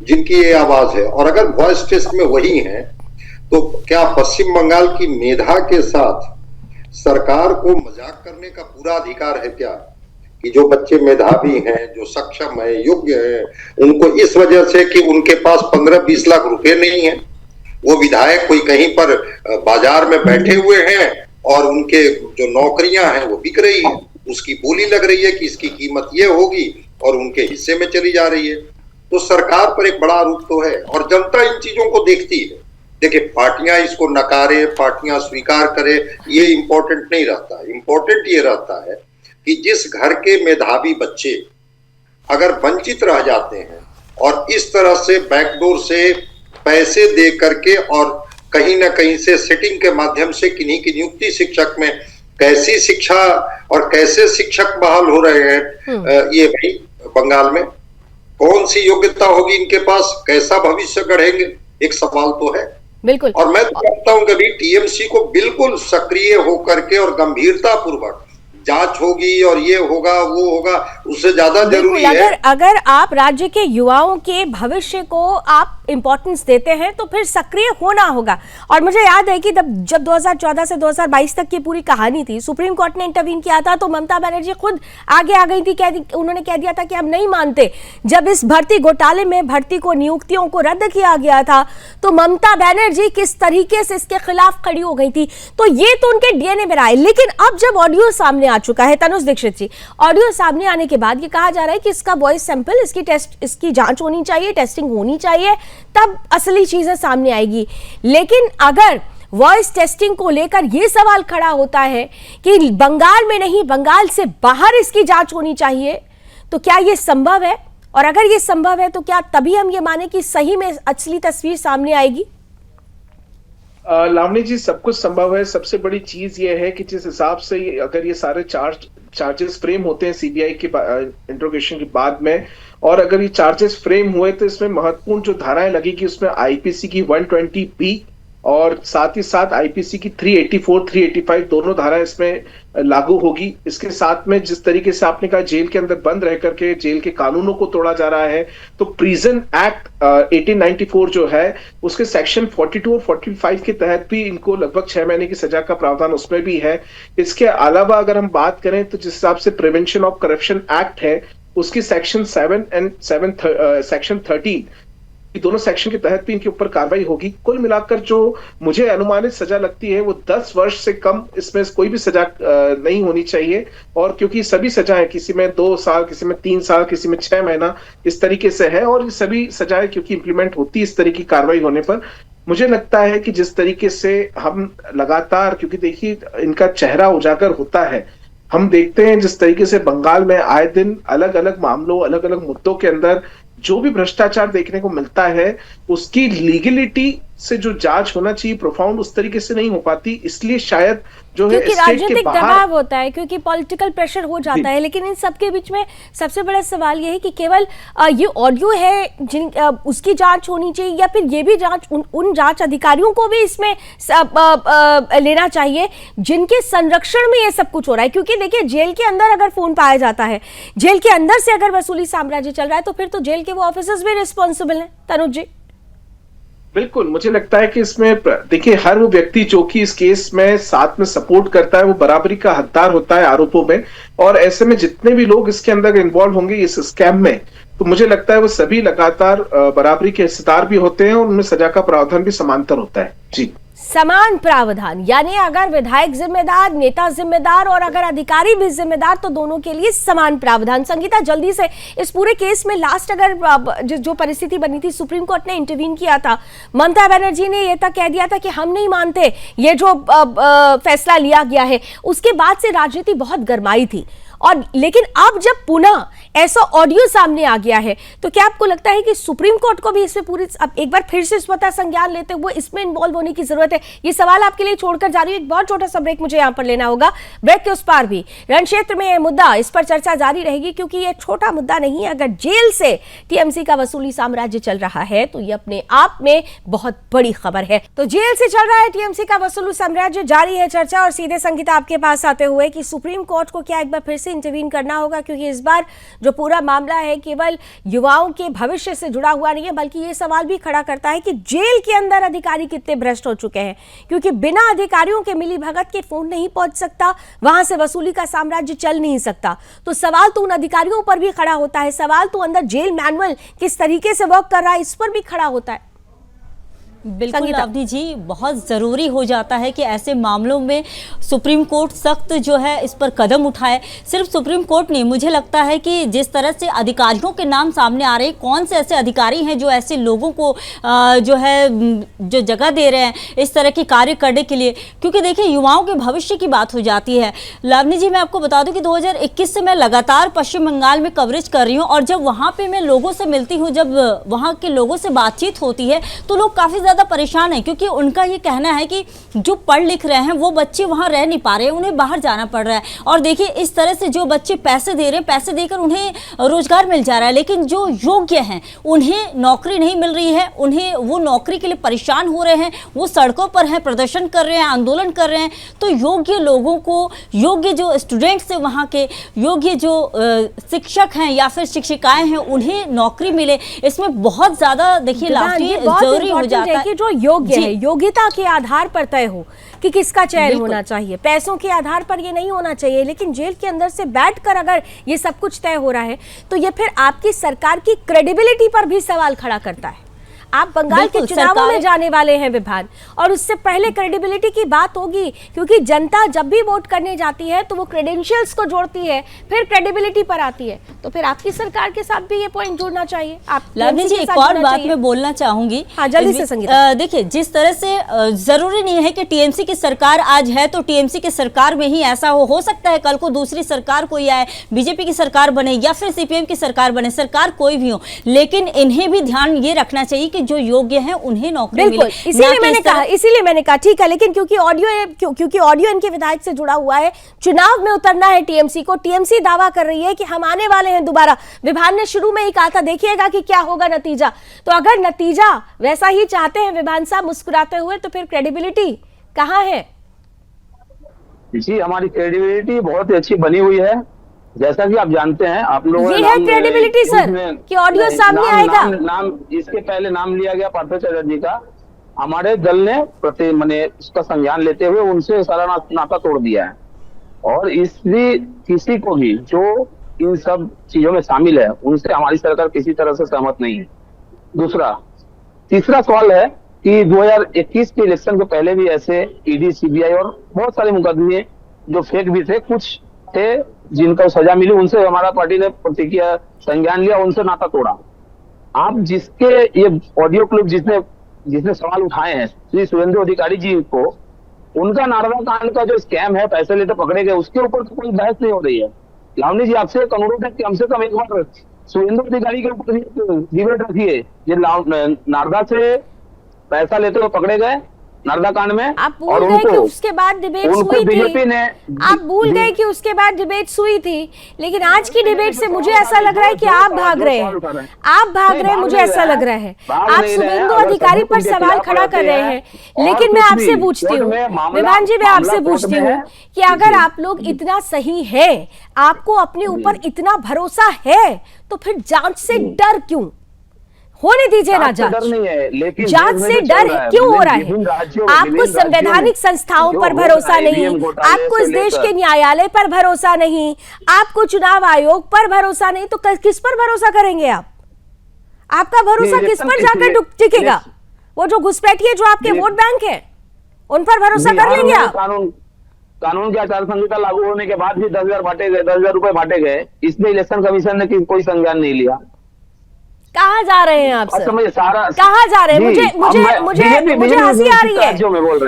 जिनकी ये आवाज है। और अगर वॉइस टेस्ट में वही हैं तो क्या पश्चिम बंगाल की मेधा के साथ सरकार को मजाक करने का पूरा अधिकार है क्या? कि जो बच्चे मेधावी हैं, जो सक्षम है, योग्य हैं, उनको इस वजह से कि उनके पास 15-20 लाख रुपए नहीं है, वो विधायक कोई कहीं पर बाजार में बैठे हुए हैं और उनके जो नौकरियां हैं वो बिक रही है, उसकी बोली लग रही है कि इसकी कीमत ये होगी और उनके हिस्से में चली जा रही है। तो सरकार पर एक बड़ा आरोप तो है और जनता इन चीजों को देखती है। देखिए, पार्टियां इसको नकारे, पार्टियां स्वीकार करे, ये इंपॉर्टेंट नहीं रहता। इंपॉर्टेंट ये रहता है कि जिस घर के मेधावी बच्चे अगर वंचित रह जाते हैं और इस तरह से बैकडोर से पैसे दे करके और कहीं ना कहीं से सेटिंग के माध्यम से किन्हीं की नियुक्ति शिक्षक में, कैसी शिक्षा और कैसे शिक्षक बहाल हो रहे हैं ये भाई बंगाल में, कौन सी योग्यता होगी इनके पास, कैसा भविष्य गढ़ेंगे, एक सवाल तो है। बिल्कुल। और मैं तो कहता हूं कभी टीएमसी को बिल्कुल सक्रिय होकर के और गंभीरता पूर्वक जांच होगी और ये होगा वो होगा, उससे ज्यादा जरूरी है। अगर आप राज्य के युवाओं के भविष्य को आप इंपॉर्टेंस देते हैं तो फिर सक्रिय होना होगा। और मुझे याद है कि जब 2014 से 2022 तक की पूरी कहानी थी, सुप्रीम कोर्ट ने इंटरवीन किया था तो ममता बनर्जी खुद आगे आ गई थी, उन्होंने कह दिया था कि हम नहीं मानते। जब इस भर्ती घोटाले में भर्ती को, नियुक्तियों को रद्द किया गया था तो ममता बनर्जी किस तरीके से इसके खिलाफ खड़ी हो गई थी। तो ये तो उनके डीएनए में रहा है। लेकिन अब जब ऑडियो सामने आ चुका है, तनुज दीक्षित जी, ऑडियो सामने आने के बाद ये कहा जा रहा है कि इसका वॉइस सैंपल, इसकी जांच होनी चाहिए, टेस्टिंग होनी चाहिए, तब असली चीजें सामने आएगी। लेकिन अगर वॉइस टेस्टिंग को लेकर यह सवाल खड़ा होता है कि बंगाल में नहीं, बंगाल से बाहर इसकी जांच होनी चाहिए। तो क्या यह संभव है? और अगर यह संभव है तो क्या तभी हम ये माने कि सही में असली तस्वीर सामने आएगी? लावनी जी, सब कुछ संभव है। सबसे बड़ी चीज ये है कि जिस हिसाब से अगर ये सारे चार्जेस फ्रेम होते हैं सीबीआई के इंट्रोगेशन के बाद में, और अगर ये चार्जेस फ्रेम हुए तो इसमें महत्वपूर्ण जो धाराएं लगेगी उसमें आईपीसी की 120B और साथ ही साथ आईपीसी की 384, 385 दोनों धाराएं इसमें लागू होगी। इसके साथ में जिस तरीके से आपने कहा जेल के अंदर बंद रह करके जेल के कानूनों को तोड़ा जा रहा है, तो प्रिजन एक्ट 1894 जो है उसके सेक्शन 42 और 45 के तहत भी इनको लगभग 6 महीने की सजा का प्रावधान उसमें भी है। इसके अलावा अगर हम बात करें तो जिस हिसाब से प्रिवेंशन ऑफ करप्शन एक्ट है उसकी सेक्शन 7 एंड सेक्शन 13 दोनों सेक्शन के तहत भी इनके ऊपर कार्रवाई होगी। कुल मिलाकर जो मुझे अनुमानित सजा लगती है वो 10 वर्ष से कम इसमें कोई भी सजा नहीं होनी चाहिए। और क्योंकि सभी सजाएं किसी में 2 साल, किसी में 3 साल, किसी में 6 महीना इस तरीके से है, और ये सभी सजाएं क्योंकि इंप्लीमेंट होती है इस तरह की कार्रवाई होने पर, मुझे लगता है कि जिस तरीके से हम लगातार, क्योंकि देखिए इनका चेहरा उजागर होता है, हम देखते हैं जिस तरीके से बंगाल में आए दिन अलग अलग मामलों, अलग अलग मुद्दों के अंदर जो भी भ्रष्टाचार देखने को मिलता है उसकी लीगलिटी से जो जांच होना चाहिए प्रोफाउंड उस तरीके से नहीं हो पाती। इसलिए शायद जो है क्योंकि राजनीतिक दबाव होता है, क्योंकि पॉलिटिकल प्रेशर हो जाता है। लेकिन इन सब के बीच में सबसे बड़ा सवाल ये है कि केवल ये ऑडियो है जिन उसकी जांच होनी चाहिए, या फिर ये भी जांच उन जांच अधिकारियों को भी इसमें लेना चाहिए जिनके संरक्षण में ये सब कुछ हो रहा है। क्योंकि देखिए जेल के अंदर अगर फोन पाया जाता है, जेल के अंदर से अगर वसूली साम्राज्य चल रहा है, तो फिर तो जेल के वो ऑफिसर्स भी रिस्पॉन्सिबल हैं। तनुज जी, बिल्कुल, मुझे लगता है कि इसमें देखिए हर वो व्यक्ति जो कि इस केस में साथ में सपोर्ट करता है वो बराबरी का हकदार होता है आरोपों में, और ऐसे में जितने भी लोग इसके अंदर इन्वॉल्व होंगे इस स्कैम में, तो मुझे लगता है वो सभी लगातार बराबरी के हिस्सेदार भी होते हैं और उनमें सजा का प्रावधान भी समांतर होता है। जी, समान प्रावधान, यानी अगर विधायक जिम्मेदार, नेता जिम्मेदार और अगर अधिकारी भी जिम्मेदार, तो दोनों के लिए समान प्रावधान। संगीता, जल्दी से इस पूरे केस में लास्ट अगर जो परिस्थिति बनी थी, सुप्रीम कोर्ट ने इंटरवीन किया था, ममता बनर्जी ने यह तक कह दिया था कि हम नहीं मानते ये जो फैसला लिया गया है। उसके बाद से राजनीति बहुत गरमाई थी, और लेकिन अब जब पुनः ऐसा ऑडियो सामने आ गया है, तो क्या आपको लगता है कि सुप्रीम कोर्ट को भी इससे पूरी अब एक बार फिर से स्वतः संज्ञान लेते हुए इसमें इन्वॉल्व होने की जरूरत है? ये सवाल आपके लिए छोड़कर जा रही हूं। एक बहुत छोटा सा ब्रेक मुझे यहां पर लेना होगा। ब्रेक के उस पार भी रण क्षेत्र में यह मुद्दा, इस पर चर्चा जारी रहेगी, क्योंकि यह छोटा मुद्दा नहीं है। अगर जेल से टीएमसी का वसूली साम्राज्य चल रहा है तो यह अपने आप में बहुत बड़ी खबर है। तो जेल से चल रहा है टीएमसी का वसूली साम्राज्य, जारी है चर्चा। और सीधे संगीता आपके पास आते हुए कि सुप्रीम कोर्ट को क्या एक बार फिर से इंटरवीन करना होगा, क्योंकि इस बार जो पूरा मामला है केवल युवाओं के भविष्य से जुड़ा हुआ नहीं है, बल्कि ये सवाल भी खड़ा करता है कि जेल के अंदर अधिकारी कितने भ्रष्ट हो चुके हैं। क्योंकि बिना अधिकारियों के मिली भगत के फोन नहीं पहुंच सकता, वहां से वसूली का साम्राज्य चल नहीं सकता। तो सवाल तो उन अधिकारियों पर भी खड़ा होता है, सवाल तो अंदर जेल मैनुअल किस तरीके से वर्क कर रहा है इस पर भी खड़ा होता है। बिल्कुल अवधि जी, बहुत ज़रूरी हो जाता है कि ऐसे मामलों में सुप्रीम कोर्ट सख्त जो है इस पर कदम उठाए। सिर्फ सुप्रीम कोर्ट नहीं, मुझे लगता है कि जिस तरह से अधिकारियों के नाम सामने आ रहे हैं, कौन से ऐसे अधिकारी हैं जो ऐसे लोगों को जो है जो जगह दे रहे हैं इस तरह के कार्य करने के लिए। क्योंकि देखिए युवाओं के भविष्य की बात हो जाती है। लावनी जी, मैं आपको बता दूं कि 2021 से मैं लगातार पश्चिम बंगाल में कवरेज कर रही हूँ, और जब वहाँ पर मैं लोगों से मिलती हूँ, जब वहाँ के लोगों से बातचीत होती है, तो लोग काफ़ी ज़्यादा परेशान है। क्योंकि उनका ये कहना है कि जो पढ़ लिख रहे हैं वो बच्चे वहां रह नहीं पा रहे हैं, उन्हें बाहर जाना पड़ रहा है। और देखिए इस तरह से जो बच्चे पैसे दे रहे हैं, पैसे देकर उन्हें रोजगार मिल जा रहा है, लेकिन जो योग्य हैं उन्हें नौकरी नहीं मिल रही है। उन्हें वो नौकरी के लिए परेशान हो रहे हैं, वो सड़कों पर हैं, प्रदर्शन कर रहे हैं, आंदोलन कर रहे हैं। तो योग्य लोगों को, योग्य जो स्टूडेंट्स हैं वहाँ के, योग्य जो शिक्षक हैं या फिर शिक्षिकाएं हैं, उन्हें नौकरी मिले, इसमें बहुत ज्यादा देखिए जरूरी हो जाता है। जो योग्य है, योग्यता के आधार पर तय हो कि किसका चयन होना चाहिए, पैसों के आधार पर ये नहीं होना चाहिए। लेकिन जेल के अंदर से बैठकर अगर ये सब कुछ तय हो रहा है, तो ये फिर आपकी सरकार की क्रेडिबिलिटी पर भी सवाल खड़ा करता है। आप बंगाल के बिल्कुल, चुनावों में सरकार- जाने वाले हैं विभान, और उससे पहले क्रेडिबिलिटी की बात होगी, क्योंकि जनता जब भी वोट करने जाती है तो वो क्रेडेंशियल्स को जोड़ती है, फिर क्रेडिबिलिटी पर आती है। तो फिर आपकी सरकार के साथ भी ये पॉइंट जोड़ना चाहिए। आप लावनी जी, TMC के एक साथ और जोड़ना बात चाहिए। मैं बोलना चाहूंगी। हाँ, जल्दी से संगीता। देखिए, जिस तरह से जरूरी नहीं है कि टीएमसी की सरकार आज है तो टीएमसी की सरकार में ही ऐसा हो सकता है कल को दूसरी सरकार कोई आए, बीजेपी की सरकार बने या फिर सीपीएम की सरकार बने, सरकार कोई भी हो, लेकिन इन्हें भी ध्यान ये रखना चाहिए कि जो योग्य है उन्हें नौकरी मिले। बिल्कुल, इसीलिए मैंने कहा ठीक है, लेकिन क्योंकि ऑडियो इनके विधायक से जुड़ा हुआ है, चुनाव में उतरना है टीएमसी को। टीएमसी दावा कर रही है कि हम आने वाले हैं दोबारा। विभान ने शुरू में ही कहा था देखिएगा कि क्या होगा नतीजा। तो अगर नतीजा वैसा ही चाहते हैं विभान साहब मुस्कुराते हुए, तो फिर क्रेडिबिलिटी कहां है? जी, हमारी क्रेडिबिलिटी बहुत ही अच्छी बनी हुई है। जैसा कि आप जानते हैं, आप लोगों ये है क्रेडिबिलिटी सर कि ऑडियो सामने आएगा। नाम इसके पहले नाम लिया गया पार्थ चटर्जी का। हमारे दल ने उसका संज्ञान लेते हुए उनसे सारा नाता तोड़ दिया है, और इसलिए किसी को भी जो इन सब चीजों में शामिल है उनसे हमारी सरकार किसी तरह से सहमत नहीं है। तीसरा सवाल है कि 2021 के इलेक्शन के पहले भी ऐसे ईडी, सीबीआई और बहुत सारे मुकदमे जो फेक भी थे, कुछ थे जिनको सजा मिली, उनसे हमारा पार्टी ने प्रतिक्रिया संज्ञान लिया, उनसे नाता तोड़ा। आप जिसके ये ऑडियो क्लिप जिसने सवाल उठाए हैं श्री सुवेंदु अधिकारी जी को, उनका नारदा कांड का जो स्कैम है, पैसे लेते पकड़े गए, उसके ऊपर तो कोई बहस नहीं हो रही है। लावनी जी, आपसे एक अनुरोध है कि कम से कम एक बार सुवेंदु अधिकारी के ऊपर डिबेट रखिए। ये नारदा से पैसा लेते हुए पकड़े गए नारदा कांड में, आप भूल गए कि उसके बाद डिबेट्स हुई थी। आप भूल गए कि उसके बाद डिबेट्स हुई थी, लेकिन आज की डिबेट से मुझे ऐसा लग रहा है कि आप भाग रहे हैं। मुझे ऐसा लग रहा है आप सुवेंदु अधिकारी पर सवाल खड़ा कर रहे हैं। लेकिन मैं आपसे पूछती हूँ विभान जी, मैं आपसे पूछती हूँ कि अगर आप लोग इतना सही है, आपको अपने ऊपर इतना भरोसा है, तो फिर जांच से डर क्यों? होने दीजिए ना जांच। जांच से डर क्यों हो रहा है? आपको संवैधानिक संस्थाओं पर भरोसा नहीं, आपको इस देश के न्यायालय पर भरोसा नहीं, आपको चुनाव आयोग पर भरोसा नहीं, तो किस पर भरोसा करेंगे आप? आपका भरोसा किस पर जाकर टिकेगा? वो जो घुसपैठिए जो आपके वोट बैंक है, उन पर भरोसा कर लेंगे आप? कानून की आचार संहिता लागू होने के बाद भी 10,000 बांटे गए, 10,000 रुपए बांटे गए, इसमें इलेक्शन कमीशन ने कोई संज्ञान नहीं लिया। कहाँ जा रहे हैं आप सर? कहाँ जा रहे हैं? मुझे हंसी आ रही है।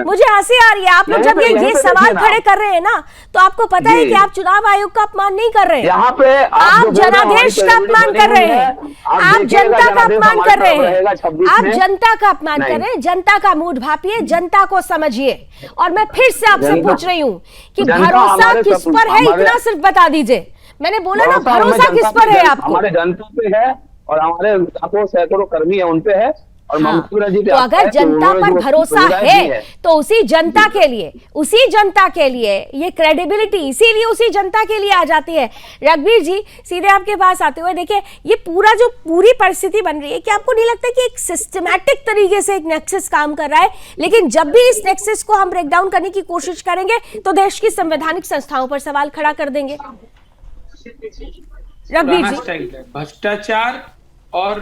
मुझे हंसी आ रही है। आप लोग जब ये सवाल खड़े कर रहे हैं ना, तो आपको पता है कि आप चुनाव आयोग का अपमान नहीं कर रहे हैं, यहाँ पे आप जनादेश का अपमान कर रहे हैं, आप जनता का अपमान कर रहे हैं, आप जनता का अपमान कर रहे हैं। जनता का मूड भापिए, जनता को समझिए। और मैं फिर से आपसे पूछ रही हूँ कि भरोसा किस पर है, इतना सिर्फ बता दीजिए। मैंने बोला ना, भरोसा किस पर है आपको? हमारे जनता पे है, और हमारे लाखों सैकड़ों कर्मी है उन पे है, और ममता बनर्जी पे तो अगर जनता पर भरोसा है तो उसी जनता के लिए ये क्रेडिबिलिटी इसीलिए उसी जनता के लिए आ जाती है। रघुवीर जी, सीधे आपके पास आते हुए देखिए, ये पूरी परिस्थिति बन रही है कि आपको नहीं लगता कि एक सिस्टमैटिक तरीके से एक नेक्सस काम कर रहा है, लेकिन जब भी इस नेक्सस को हम ब्रेक डाउन करने की कोशिश करेंगे तो देश की संवैधानिक संस्थाओं पर सवाल खड़ा कर देंगे। रघुवीर जी, भ्रष्टाचार और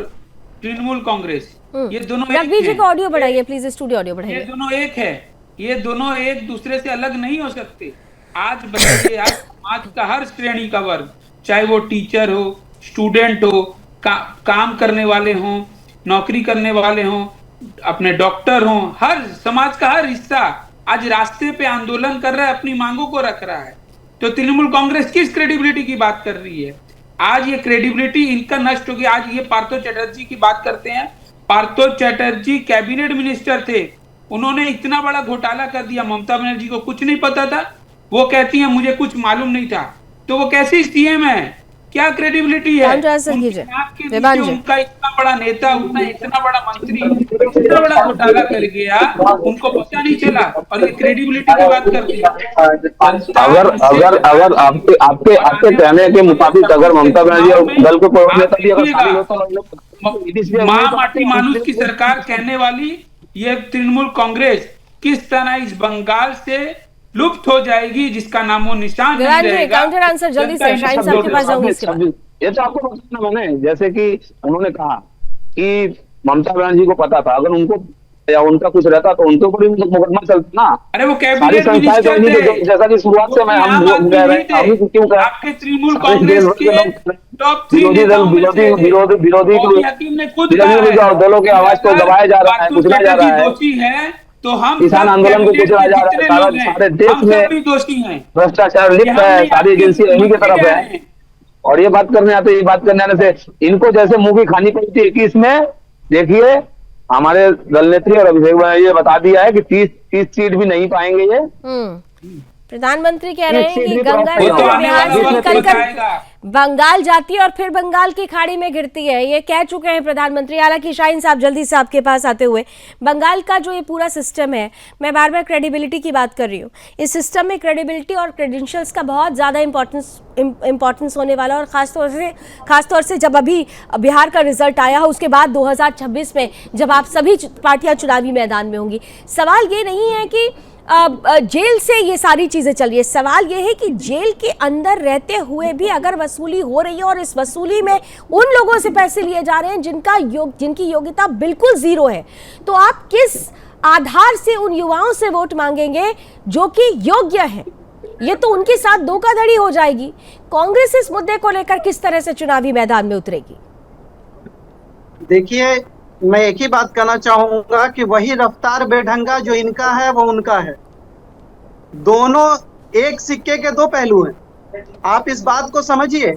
तृणमूल कांग्रेस, ये दोनों रघुवीर जी को ऑडियो बढ़ाइए प्लीज, स्टूडियो ऑडियो बढ़ाइए। ये दोनों एक है, ये दोनों एक दूसरे से अलग नहीं हो सकते। आज बच्चे, आज समाज का हर श्रेणी का वर्ग, चाहे वो टीचर हो, स्टूडेंट हो, काम करने वाले हों, नौकरी करने वाले हों, अपने डॉक्टर हों, हर समाज का हर हिस्सा आज रास्ते पे आंदोलन कर रहा है, अपनी मांगों को रख रहा है। तो तृणमूल कांग्रेस किस क्रेडिबिलिटी की बात कर रही है? आज ये क्रेडिबिलिटी इनका नष्ट हो गया। आज ये पार्थ चटर्जी की बात करते हैं। पार्थ चटर्जी कैबिनेट मिनिस्टर थे, उन्होंने इतना बड़ा घोटाला कर दिया, ममता बनर्जी को कुछ नहीं पता था। वो कहती है मुझे कुछ मालूम नहीं था, तो वो कैसी सीएम है? क्या क्रेडिबिलिटी है? उनका इतना बड़ा नेता, इतना बड़ा मंत्री, इतना बड़ा घोटाला कर गया, उनको पता नहीं चला, और ये क्रेडिबिलिटी की बात करती है। अगर आपके कहने के मुताबिक अगर ममता बनर्जी और दल को माँ माटी मानुष की सरकार कहने वाली ये तृणमूल कांग्रेस किस तरह इस बंगाल से लुप्त हो जाएगी, जिसका नामो निशान नहीं रहेगा। काउंटर आंसर जल्दी से, शाहीन साहब के पास जाऊंगी इसके बाद। ये तो आपको बताना मैंने, जैसे कि उन्होंने कहा कि ममता बनर्जी को पता था, अगर उनको या उनका कुछ रहता तो उनके ऊपर भी मुकदमा चलता ना। अरे वो सारी कैबिनेट संस्थाएं तो मिनिस्टर इन्हीं थे, के, जैसा कि शुरुआत से मैं हम आम आदमी कह रहे नहीं हैं, हम क्यों कह आपके तृणमूल कांग्रेस के टॉप 3 विरोधी नेताओं में से थे। विरोधी मौदी हकीम ने खुद कहा है दलों की आवाज को कि दबाया जा रहा है, पार्थिव कुचला जा रहा है, दोषी है तो हम किसान सब आंदोलन को कैबिनेट कुचला के जा रहा है, जितने लोग हैं, सारे देश हम सब में भी दोषी हैं। भ्रष्टाचार ये लिप्त हम है, नहीं, सारी आपके एजेंसी इन्हीं की मुख्यमंत्री तरफ कह है। रहे हैं। और ये बात करने आते, ये बात करने आने से इनको जैसे मुंह की खानी पड़ी थी 21 में, देखिए हमारे दल नेत्री और अभिषेक भाई ये बता दिया है कि 30 सीट भी नहीं पाएंगे ये। प्रधानमंत्री कह रहे हैं कि वो गंगा तो नदी आने बिहार से वाला वक्त निकल कर बताएगा। बंगाल जाती है और फिर बंगाल की खाड़ी में गिरती है, ये कह चुके हैं प्रधानमंत्री। हालांकि शाहीन साहब जल्दी से आपके पास आते हुए, बंगाल का जो ये पूरा सिस्टम है, मैं बार बार क्रेडिबिलिटी की बात कर रही हूँ, इस सिस्टम में क्रेडिबिलिटी और क्रेडेंशियल्स का बहुत ज़्यादा इंपॉर्टेंस होने वाला है। और ख़ासतौर से जब अभी बिहार का रिजल्ट आया है, उसके बाद 2026 में जब आप सभी पार्टियां चुनावी मैदान में होंगी, सवाल ये नहीं है कि जेल से ये सारी चीज़ें चल रही है, सवाल ये है कि जेल के अंदर रहते हुए भी अगर वसूली हो रही है और इस वसूली में उन लोगों से पैसे लिए जा रहे हैं जिनकी योग्यता बिल्कुल ज़ीरो है, तो आप किस आधार से उन युवाओं से वोट मांगेंगे जो कि योग्य है? ये तो उनके साथ धोखाधड़ी हो जाएगी। कांग्रेस इस मुद्दे को लेकर किस तरह से चुनावी मैदान में उतरेगी? देखिए, मैं एक ही बात कहना चाहूंगा कि वही रफ्तार बेढंगा जो इनका है वो उनका है। दोनों एक सिक्के के दो पहलू हैं, आप इस बात को समझिए।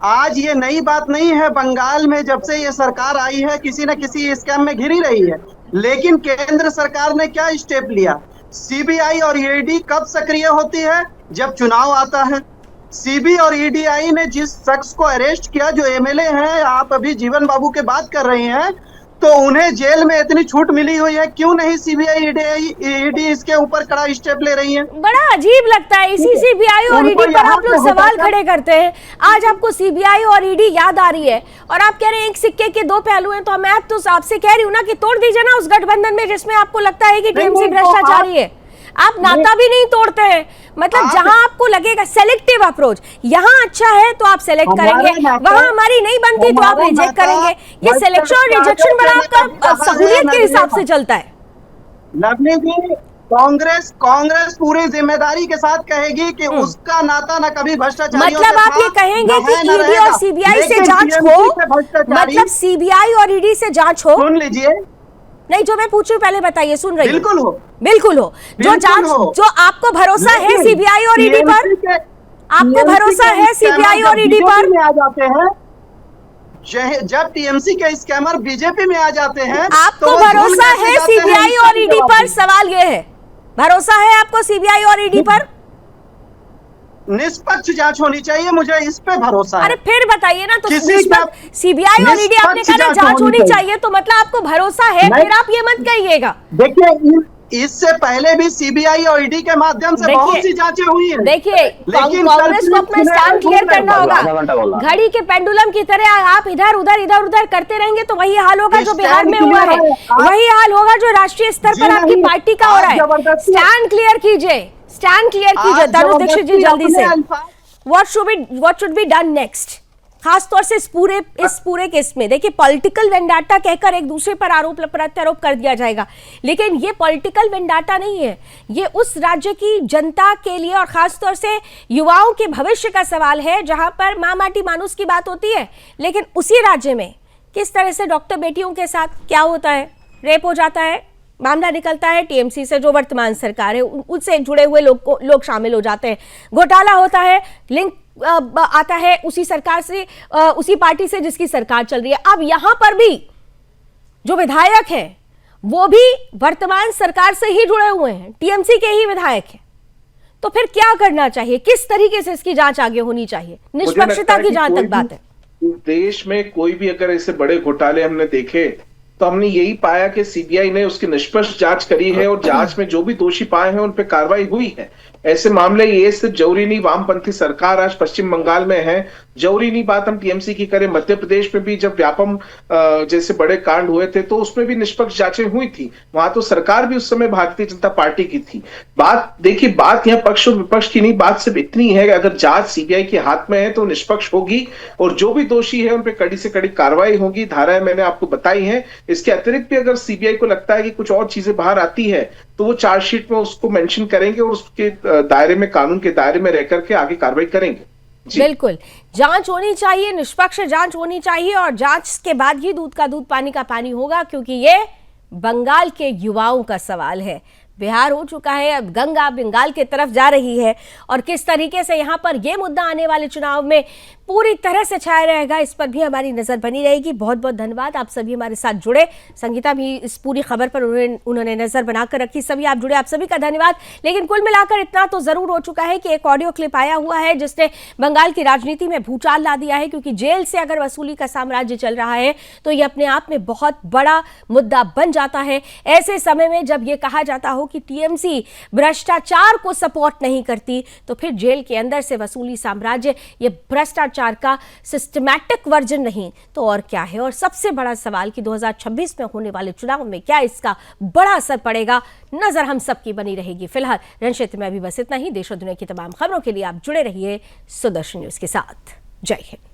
आज ये नई बात नहीं है, बंगाल में जब से ये सरकार आई है किसी न किसी स्कैम में घिरी रही है, लेकिन केंद्र सरकार ने क्या स्टेप लिया? सीबीआई और ईडी कब सक्रिय होती है? जब चुनाव आता है। सीबी और ईडीआई ने जिस शख्स को अरेस्ट किया, जो एमएलए हैं, आप अभी जीवन बाबू के बात कर रहे हैं, तो उन्हें जेल में इतनी छूट मिली हुई है, क्यों नहीं सीबीआई ईडी इसके ऊपर कड़ा स्टेप ले रही है? बड़ा अजीब लगता है, इसी सीबीआई और ईडी पर आप लोग सवाल खड़े करते हैं। आज आपको सीबीआई और ईडी याद आ रही है और आप कह रहे हैं एक सिक्के के दो पहलू हैं। तो मैं तो आपसे कह रही हूँ ना कि तोड़ दीजिए ना उस गठबंधन में जिसमें आपको लगता है कि टीएमसी भ्रष्टाचारी है। आप नाता भी नहीं तोड़ते हैं, मतलब जहां आपको लगेगा सेलेक्टिव अप्रोच, यहाँ अच्छा है तो आप सेलेक्ट करेंगे, वहां हमारी नहीं बनती तो आप रिजेक्ट करेंगे। ये सिलेक्शन और रिजेक्शन बड़ा आपका सहूलियत के हिसाब से चलता है। लवली जी, कांग्रेस पूरी जिम्मेदारी के साथ कहेगी कि उसका नाता न कभी भ्रष्टाचारी, मतलब आप ये कहेंगे कि ईडी और सीबीआई से जांच हो, मतलब सीबीआई और ईडी से जांच हो। सुन लीजिए, नहीं, जो मैं पूछूं पहले बताइए, सुन रही बिल्कुल हो, बिल्कुल हो। जो जांच, जो आपको भरोसा है सीबीआई और ईडी पर, आपको भरोसा है सीबीआई और ईडी पर? आ जाते हैं जब टीएमसी के स्कैमर बीजेपी में आ जाते हैं, आपको भरोसा है सीबीआई और ईडी पर? सवाल ये है, भरोसा है आपको सीबीआई और ईडी पर? निष्पक्ष जांच होनी चाहिए, मुझे इस पे भरोसा है। अरे फिर बताइए ना, तो सीबीआई और ईडी आपने कहा जांच होनी चाहिए, तो मतलब आपको भरोसा है, फिर आप ये मत कहिएगा। देखिए, इससे पहले भी सीबीआई और ईडी के माध्यम से बहुत सी जांचें हुई हैं। देखिए, कांग्रेस को अपना स्टैंड क्लियर करना होगा। घड़ी के पेंडुलम की तरह आप इधर उधर करते रहेंगे तो वही हाल होगा जो बिहार में हुआ है, वही हाल होगा जो राष्ट्रीय स्तर पर आपकी पार्टी का हो रहा है। स्टैंड क्लियर कीजिए, स्टैंड क्लियर कीजिए। धनुष दीक्षित जी, जल्दी से, what should be done next? खासतौर से इस पूरे केस में देखिए, पॉलिटिकल वेंडाटा कहकर एक दूसरे पर आरोप प्रत्यारोप कर दिया जाएगा, लेकिन ये पॉलिटिकल वेंडाटा नहीं है, ये उस राज्य की जनता के लिए और खासतौर से युवाओं के भविष्य का सवाल है, जहां पर माँ माटी मानुस की बात होती है, लेकिन उसी राज्य में किस तरह से डॉक्टर बेटियों के साथ क्या होता है, रेप हो जाता है, मामला निकलता है टीएमसी से, जो वर्तमान सरकार है उससे जुड़े हुए लोग शामिल हो जाते हैं, घोटाला होता है, लिंक आता है उसी सरकार से, उसी पार्टी से जिसकी सरकार चल रही है। अब यहां पर भी जो विधायक हैं वो भी वर्तमान सरकार से ही जुड़े हुए हैं, टीएमसी के ही विधायक हैं। तो फिर क्या करना चाहिए, किस तरीके से इसकी जांच आगे होनी चाहिए? निष्पक्षता की जहां तक बात है, देश में कोई भी अगर ऐसे बड़े घोटाले हमने देखे तो हमने यही पाया कि सीबीआई ने उसकी निष्पक्ष जांच करी है और जांच में जो भी दोषी पाए हैं उन पर कार्रवाई हुई है। ऐसे मामले ये सिर्फ जरूरी नहीं, वामपंथी सरकार आज पश्चिम बंगाल में है जरूरी नहीं बात हम टीएमसी की करें, मध्य प्रदेश में भी जब व्यापम जैसे बड़े कांड हुए थे तो उसमें भी निष्पक्ष जांचें हुई थी, वहां तो सरकार भी उस समय भारतीय जनता पार्टी की थी। बात देखिए, बात यहाँ पक्ष और विपक्ष की नहीं, बात सिर्फ इतनी है कि अगर जांच सीबीआई के हाथ में है तो निष्पक्ष होगी और जो भी दोषी है उन पर कड़ी से कड़ी कार्रवाई होगी। धाराएं मैंने आपको बताई हैं। इसके अतिरिक्त भी अगर सीबीआई को लगता है कि कुछ और चीजें बाहर आती है तो वो चार्जशीट में उसको मेंशन करेंगे और उसके दायरे में, कानून के दायरे में रह करके आगे कार्रवाई करेंगे। बिल्कुल, जांच होनी चाहिए, निष्पक्ष जांच होनी चाहिए और जांच के बाद ही दूध का दूध पानी का पानी होगा, क्योंकि ये बंगाल के युवाओं का सवाल है। बिहार हो चुका है, अब गंगा बंगाल की तरफ जा रही है और किस तरीके से यहाँ पर यह मुद्दा आने वाले चुनाव में पूरी तरह से छाया रहेगा, इस पर भी हमारी नजर बनी रहेगी। बहुत बहुत धन्यवाद, आप सभी हमारे साथ जुड़े। संगीता भी इस पूरी खबर पर उन्होंने नजर बनाकर रखी। सभी आप जुड़े, आप सभी का धन्यवाद। लेकिन कुल मिलाकर इतना तो जरूर हो चुका है कि एक ऑडियो क्लिप आया हुआ है जिसने बंगाल की राजनीति में भूचाल ला दिया है, क्योंकि जेल से अगर वसूली का साम्राज्य चल रहा है तो ये अपने आप में बहुत बड़ा मुद्दा बन जाता है। ऐसे समय में जब ये कहा जाता हो कि टीएमसी भ्रष्टाचार को सपोर्ट नहीं करती, तो फिर जेल के अंदर से वसूली साम्राज्य ये भ्रष्टाचार का सिस्टमैटिक वर्जन नहीं तो और क्या है। और सबसे बड़ा सवाल कि 2026 में होने वाले चुनाव में क्या इसका बड़ा असर पड़ेगा, नजर हम सबकी बनी रहेगी। फिलहाल रण क्षेत्र में अभी बस इतना ही। देश और दुनिया की तमाम खबरों के लिए आप जुड़े रहिए सुदर्शन न्यूज के साथ। जय हिंद।